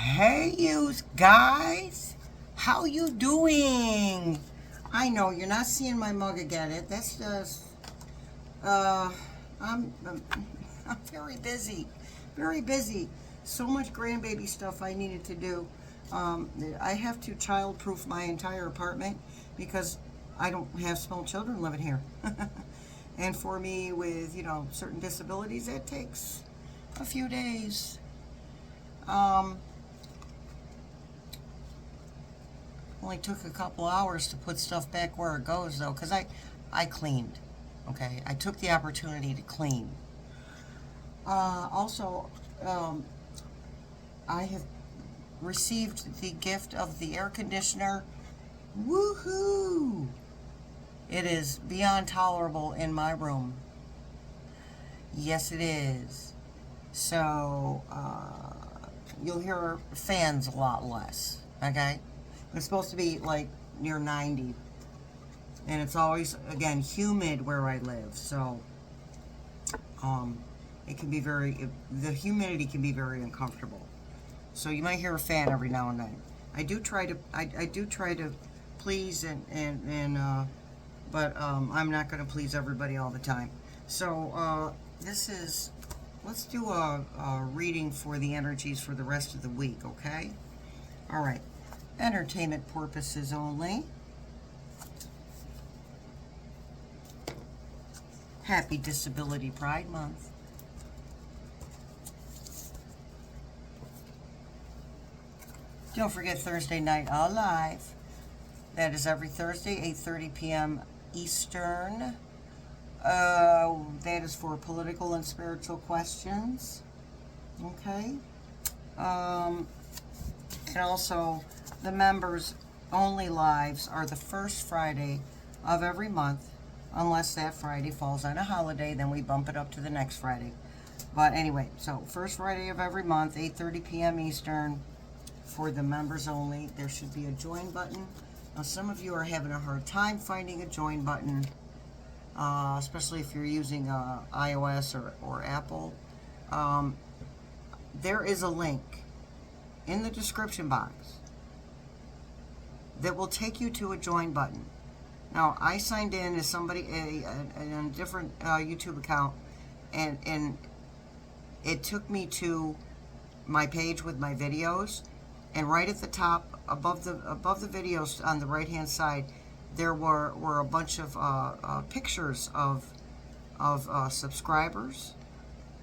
Hey, you guys, how you doing? I know you're not seeing my mug again. That's just, I'm very busy, very busy. So much grandbaby stuff I needed to do. I have to child-proof my entire apartment because I don't have small children living here. And for me, with certain disabilities, it takes a few days. Only took a couple hours to put stuff back where it goes, though, because I cleaned. Okay, I took the opportunity to clean. Also, I have received the gift of the air conditioner. Woohoo! It is beyond tolerable in my room. Yes, it is. So, you'll hear fans a lot less. Okay? It's supposed to be like near 90. And it's always, again, humid where I live. So, it can be the humidity can be very uncomfortable. So you might hear a fan every now and then. I do try to please but I'm not going to please everybody all the time. So, let's do a reading for the energies for the rest of the week, okay? All right. Entertainment purposes only. Happy Disability Pride Month. Don't forget Thursday Night Alive. That is every Thursday, 8:30 p.m. Eastern. That is for political and spiritual questions. Okay. And also, the members only lives are the first Friday of every month, unless that Friday falls on a holiday, then we bump it up to the next Friday. But anyway, so first Friday of every month, 8:30 p.m. Eastern, for the members only. There should be a join button. Now, some of you are having a hard time finding a join button, especially if you're using iOS or Apple. There is a link in the description box that will take you to a join button. Now, I signed in as somebody in a different YouTube account, and it took me to my page with my videos, and right at the top, above the videos on the right hand side, there were a bunch of pictures of subscribers,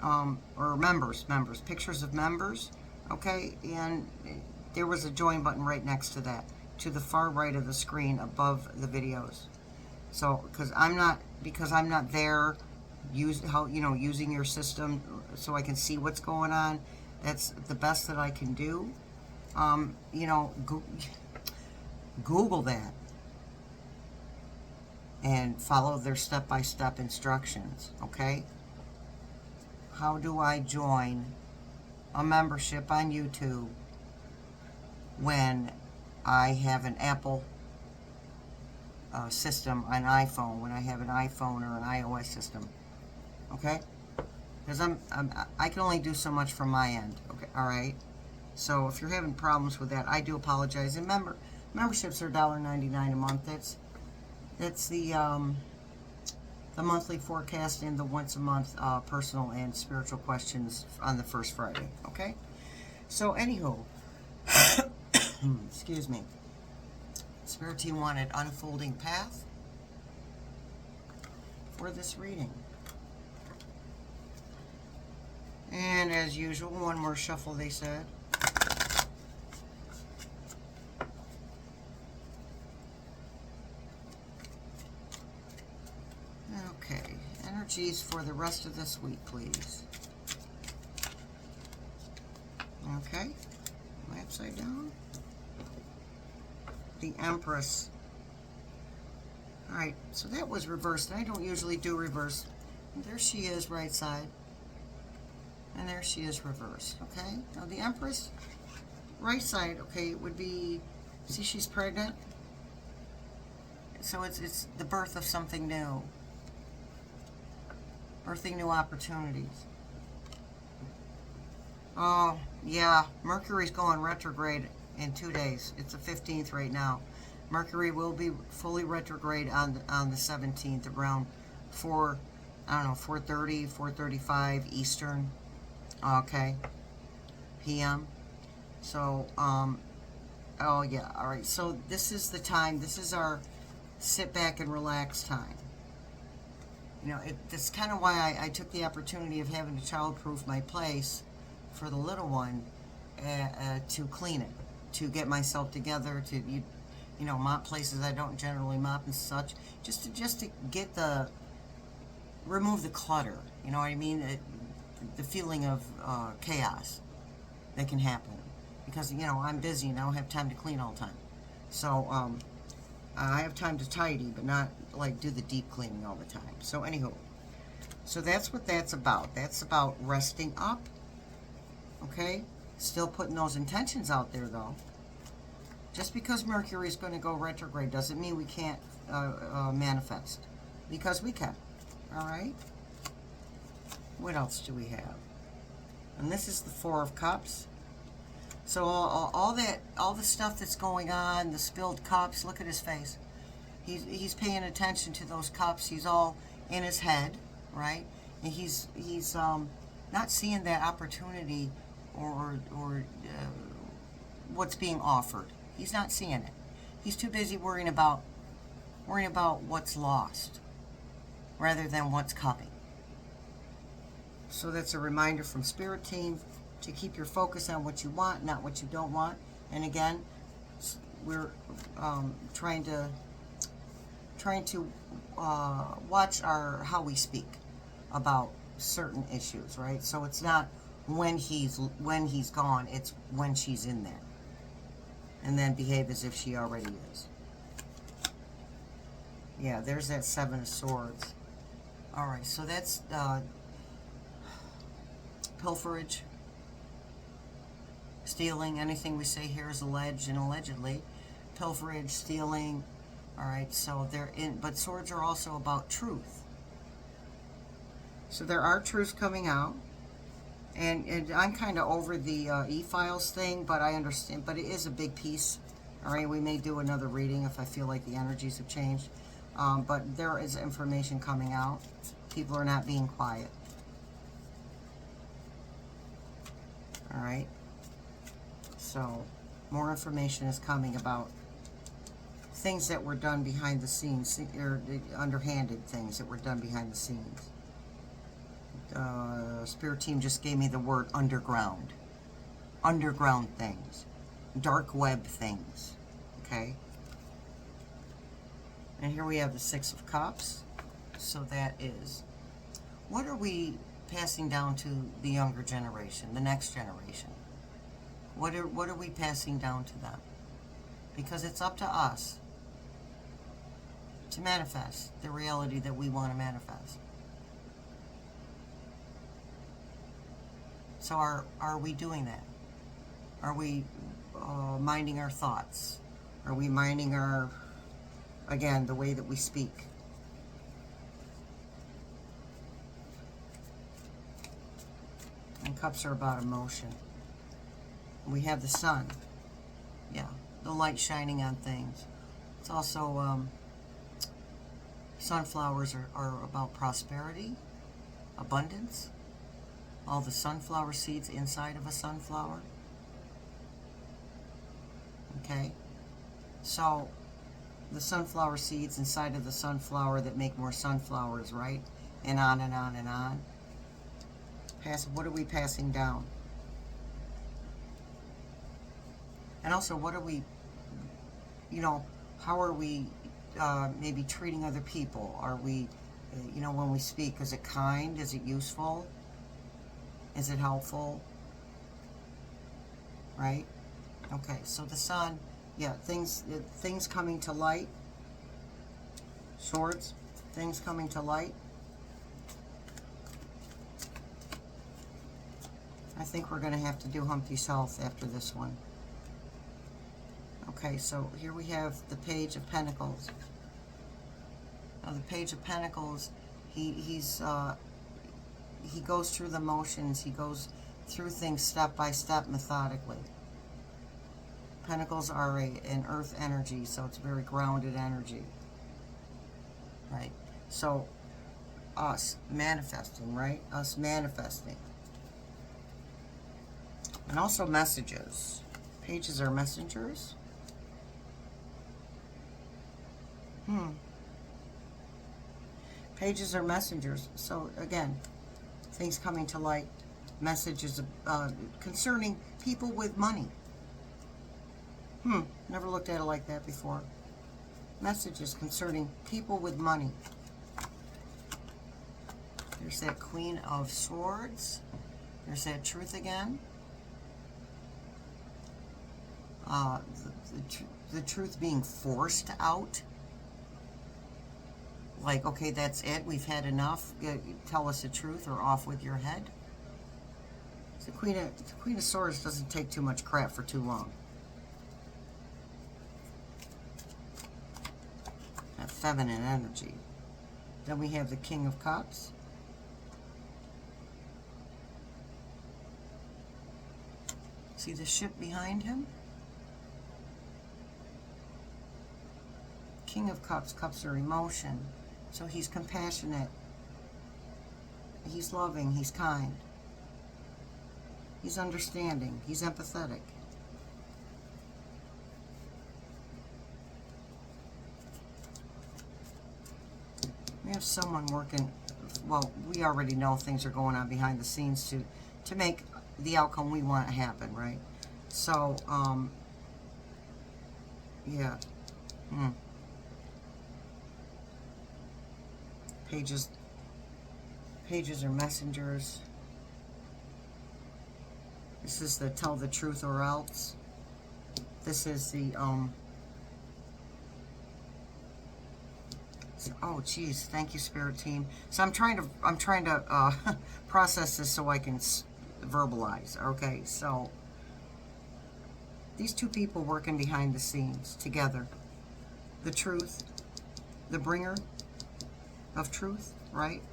or members, pictures of members. Okay, and there was a join button right next to that, to the far right of the screen above the videos. So, because I'm not there using your system so I can see what's going on. That's the best that I can do. Google that and follow their step-by-step instructions, okay? How do I join a membership on YouTube when I have an Apple system, an iPhone, when I have an iPhone or an iOS system, okay? Because I can only do so much from my end, okay? All right. So if you're having problems with that, I do apologize. And memberships are $1.99 a month. That's the monthly forecast and the once a month personal and spiritual questions on the first Friday. Okay. So anywho, excuse me. Spirit team wanted unfolding path for this reading. And as usual, one more shuffle, they said. Okay, energies for the rest of this week, please. Okay, am I upside down? The Empress. Alright, so that was reversed. I don't usually do reverse. And there she is, right side. And there she is, reversed. Okay, now the Empress, right side, okay, would be, see, she's pregnant. So it's the birth of something new. Birthing new opportunities. Oh, yeah, Mercury's going retrograde in 2 days. It's the 15th right now. Mercury will be fully retrograde on the 17th around 4, I don't know, 4:30, 4:35 Eastern, okay, p.m. So, oh yeah, all right. So this is the time. This is our sit back and relax time. You know, that's kind of why I took the opportunity of having to childproof my place for the little one, to clean it, to get myself together, to you know, mop places I don't generally mop and such, just to get the remove the clutter. You know what I mean? The feeling of chaos that can happen because you know I'm busy and I don't have time to clean all the time. So I have time to tidy, but not like do the deep cleaning all the time. So anywho, so that's what that's about. That's about resting up. Okay, still putting those intentions out there though. Just because Mercury is going to go retrograde doesn't mean we can't manifest, because we can. All right. What else do we have? And this is the Four of Cups. So all the stuff that's going on, the spilled cups. Look at his face. He's paying attention to those cups. He's all in his head, right? And he's not seeing that opportunity or what's being offered. He's not seeing it. He's too busy worrying about what's lost rather than what's coming. So that's a reminder from Spirit Team to keep your focus on what you want, not what you don't want. And again, we're trying to watch how we speak about certain issues, right? So it's not when he's gone, it's when she's in there. And then behave as if she already is. Yeah, there's that Seven of Swords. All right, so that's pilferage, stealing. Anything we say here is alleged and allegedly. Pilferage, stealing. All right, so but swords are also about truth. So there are truths coming out. And I'm kind of over the e-files thing, but I understand. But it is a big piece. All right, we may do another reading if I feel like the energies have changed. But there is information coming out. People are not being quiet. All right. So more information is coming about things that were done behind the scenes, or underhanded things that were done behind the scenes. Spirit Team just gave me the word underground. Underground things. Dark web things. Okay? And here we have the Six of Cups. So that is, what are we passing down to the younger generation, the next generation? What are we passing down to them? Because it's up to us to manifest the reality that we want to manifest. So are we doing that? Are we minding our thoughts? Are we minding our, again, the way that we speak? And cups are about emotion. We have the sun. Yeah, the light shining on things. It's also, sunflowers are about prosperity, abundance. All the sunflower seeds inside of a sunflower. Okay? So, the sunflower seeds inside of the sunflower that make more sunflowers, right? And on and on and on. What are we passing down? And also, what are we, how are we maybe treating other people? Are we, when we speak, is it kind? Is it useful? Is it helpful? Right? Okay, so the sun, yeah, things coming to light. Swords, things coming to light. I think we're going to have to do Humpty's Health after this one. Okay, so here we have the Page of Pentacles. Now the Page of Pentacles, he goes through the motions. He goes through things step by step, methodically. Pentacles are an earth energy, so it's very grounded energy. Right? So, us manifesting, right? Us manifesting. And also messages. Pages are messengers. Pages are messengers. So, again, things coming to light. Messages concerning people with money. Never looked at it like that before. Messages concerning people with money. There's that Queen of Swords. There's that Truth again. The truth being forced out. Like, okay, that's it. We've had enough. Tell us the truth or off with your head. The Queen of Swords doesn't take too much crap for too long. That feminine energy. Then we have the King of Cups. See the ship behind him? King of Cups. Cups are emotion. So he's compassionate. He's loving. He's kind. He's understanding. He's empathetic. We have someone working, well, we already know things are going on behind the scenes to make the outcome we want to happen, right? So, yeah. Pages are messengers. This is the tell the truth or else. This is the, oh geez, thank you, Spirit Team. So I'm trying to process this so I can verbalize. Okay, so these two people working behind the scenes together. The truth, the bringer of truth, right?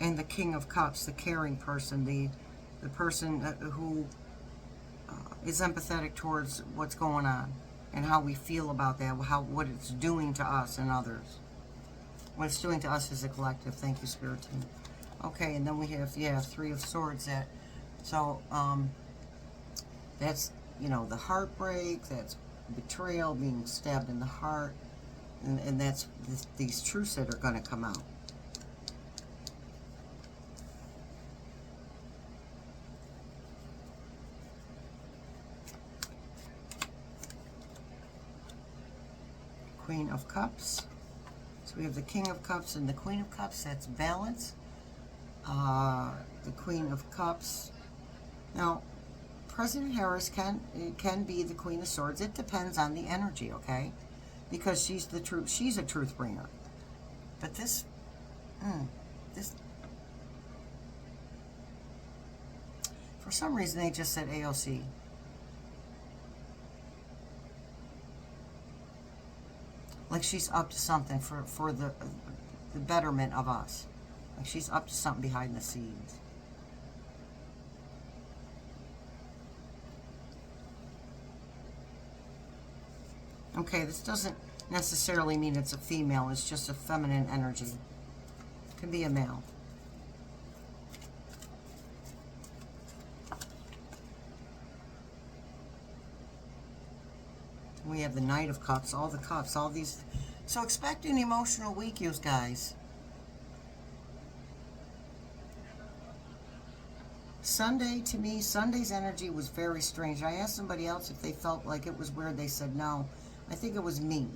And the King of Cups, the caring person, the person who is empathetic towards what's going on and how we feel about that, what it's doing to us and others. What it's doing to us as a collective. Thank you, Spirit Team. Okay, and then we have, yeah, Three of Swords. That's, you know, the heartbreak, that's betrayal, being stabbed in the heart, and that's these truths that are going to come out. Queen of Cups. So we have the King of Cups and the Queen of Cups. That's balance. The Queen of Cups. Now, President Harris can be the Queen of Swords. It depends on the energy, okay? Because she's the truth. She's a truth bringer. But this, for some reason, they just said AOC. Like she's up to something for the betterment of us. Like she's up to something behind the scenes. Okay, this doesn't necessarily mean it's a female. It's just a feminine energy. It can be a male. We have the Knight of Cups, all the cups, all these. So expect an emotional week, you guys. Sunday, to me, Sunday's energy was very strange. I asked somebody else if they felt like it was weird. They said no. I think it was me.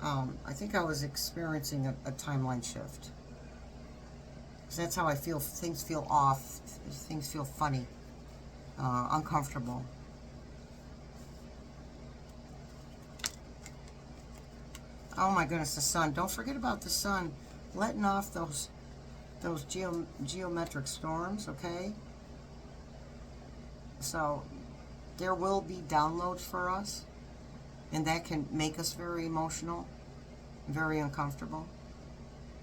I think I was experiencing a timeline shift. Because that's how I feel. Things feel off. Things feel funny. Uncomfortable. Oh my goodness, the sun. Don't forget about the sun letting off those geometric storms, okay? So there will be downloads for us, and that can make us very emotional, very uncomfortable.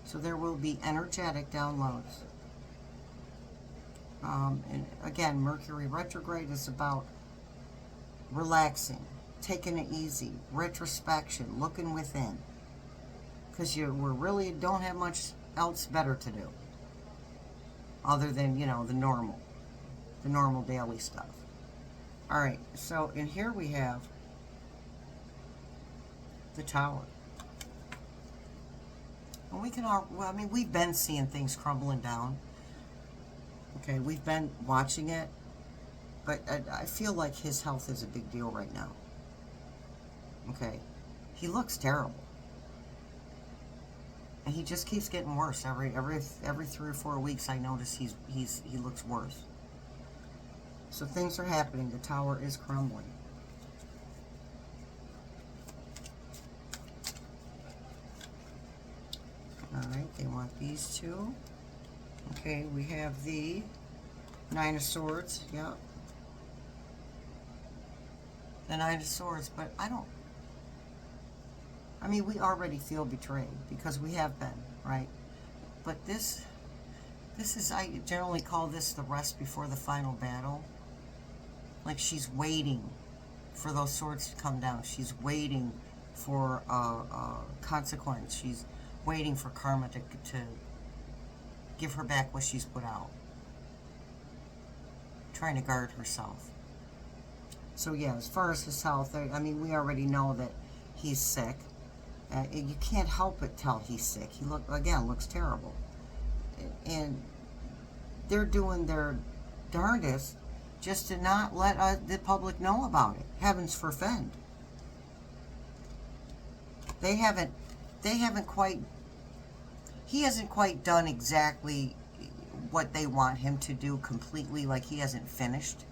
So there will be energetic downloads. And again, Mercury retrograde is about relaxing, taking it easy, retrospection, looking within. Because we really don't have much else better to do. Other than, the normal daily stuff. All right, so in here we have the Tower. And we can all, well, I mean, we've been seeing things crumbling down. Okay, we've been watching it. But I feel like his health is a big deal right now. Okay, he looks terrible. And he just keeps getting worse. Every 3 or 4 weeks I notice he looks worse. So things are happening. The Tower is crumbling. Alright, they want these two. Okay, we have the Nine of Swords. Yep. The Nine of Swords, but I mean, we already feel betrayed because we have been, right? But this is, I generally call this the rest before the final battle. Like she's waiting for those swords to come down. She's waiting for consequence. She's waiting for karma to give her back what she's put out. Trying to guard herself. So yeah, as far as his health, I mean, we already know that he's sick. You can't help but tell he's sick. He looks terrible. And they're doing their darndest just to not let the public know about it. Heavens forfend. He hasn't quite done exactly what they want him to do completely, like he hasn't finished.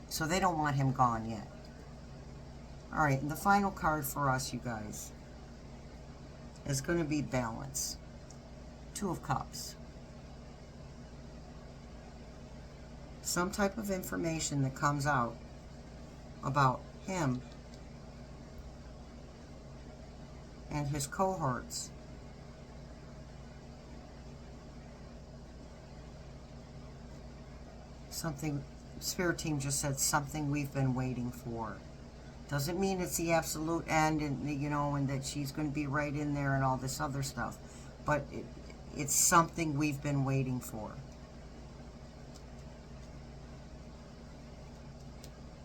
So they don't want him gone yet. Alright, and the final card for us, you guys, is going to be balance. Two of Cups. Some type of information that comes out about him and his cohorts. Something, Spirit Team just said, something we've been waiting for. Doesn't mean it's the absolute end, and and that she's going to be right in there and all this other stuff. But it's something we've been waiting for.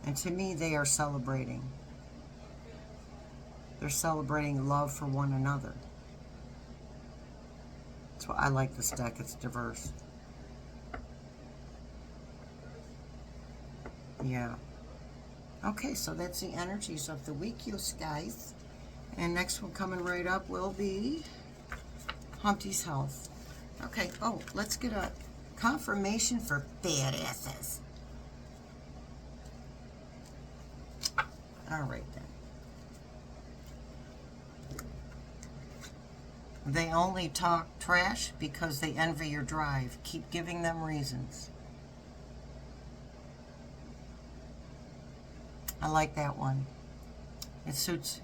And to me, they are celebrating. They're celebrating love for one another. That's why I like this deck. It's diverse. Yeah. Okay, so that's the energies of the week, you guys. And next one coming right up will be Humpty's health. Okay, oh, let's get a confirmation for badasses. All right, then. They only talk trash because they envy your drive. Keep giving them reasons. I like that one. It suits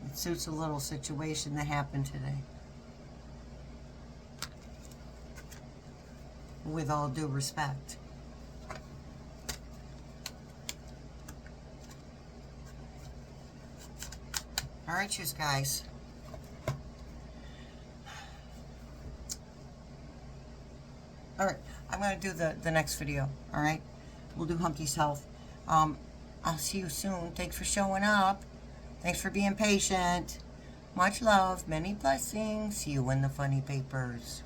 a little situation that happened today. With all due respect. All right, you guys. All right, I'm going to do the next video, all right? We'll do Humpty's health. I'll see you soon. Thanks for showing up. Thanks for being patient. Much love. Many blessings. See you in the funny papers.